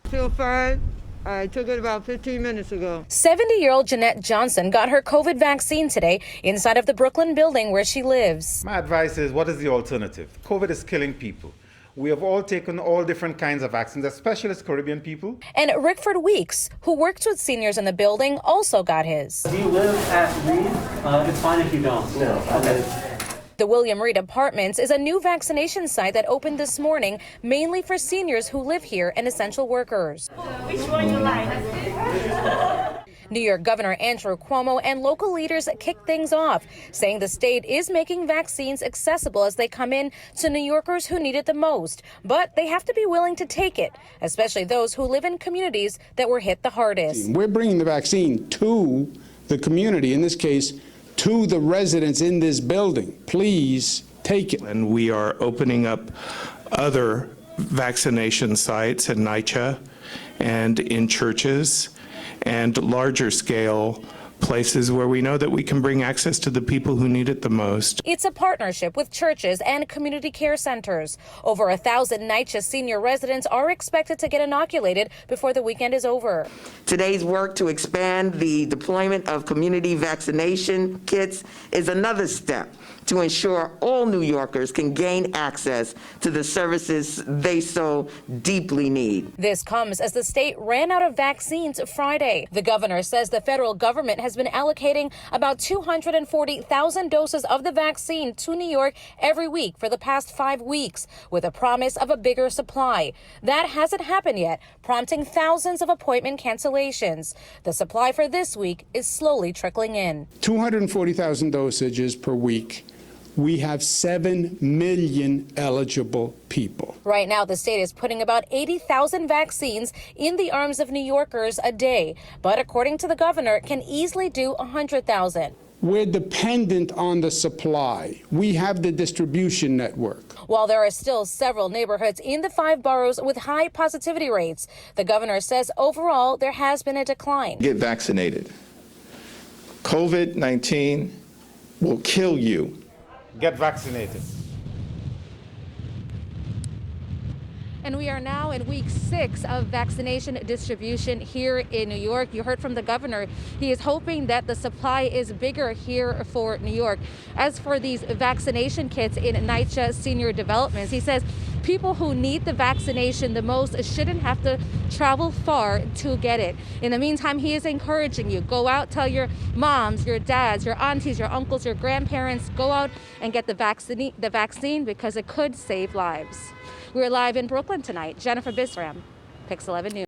Feel fine. I took it about 15 minutes ago. 70-year-old Jeanette Johnson got her COVID vaccine today inside of the Brooklyn building where she lives. My advice is, what is the alternative? COVID is killing people. We have all taken all different kinds of vaccines, especially as Caribbean people. And Rickford Weeks, who works with seniors in the building, also got his. Do you live at Reid? It's fine if you don't. No. Okay. The William Reid Apartments is a new vaccination site that opened this morning, mainly for seniors who live here and essential workers. Which one you like? New York Governor Andrew Cuomo and local leaders kicked things off, saying the state is making vaccines accessible as they come in to New Yorkers who need it the most. But they have to be willing to take it, especially those who live in communities that were hit the hardest. We're bringing the vaccine to the community, in this case, to the residents in this building. Please take it. And we are opening up other vaccination sites at NYCHA and in churches and larger scale places where we know that we can bring access to the people who need it the most. It's a partnership with churches and community care centers. Over 1,000 NYCHA senior residents are expected to get inoculated before the weekend is over. Today's work to expand the deployment of community vaccination kits is another step to ensure all New Yorkers can gain access to the services they so deeply need. This comes as the state ran out of vaccines Friday. The governor says the federal government has been allocating about 240,000 doses of the vaccine to New York every week for the past 5 weeks, with a promise of a bigger supply. That hasn't happened yet, prompting thousands of appointment cancellations. The supply for this week is slowly trickling in. 240,000 dosages per week. We have 7 million eligible people. Right now, the state is putting about 80,000 vaccines in the arms of New Yorkers a day, but according to the governor, can easily do 100,000. We're dependent on the supply. We have the distribution network. While there are still several neighborhoods in the 5 boroughs with high positivity rates, the governor says overall there has been a decline. Get vaccinated. COVID-19 will kill you. Get vaccinated. And we are now in week 6 of vaccination distribution here in New York. You heard from the governor. He is hoping that the supply is bigger here for New York. As for these vaccination kits in NYCHA senior developments, he says people who need the vaccination the most shouldn't have to travel far to get it. In the meantime, he is encouraging you, go out, tell your moms, your dads, your aunties, your uncles, your grandparents, go out and get the vaccine because it could save lives. We're live in Brooklyn tonight. Jennifer Bisram, Pix 11 News.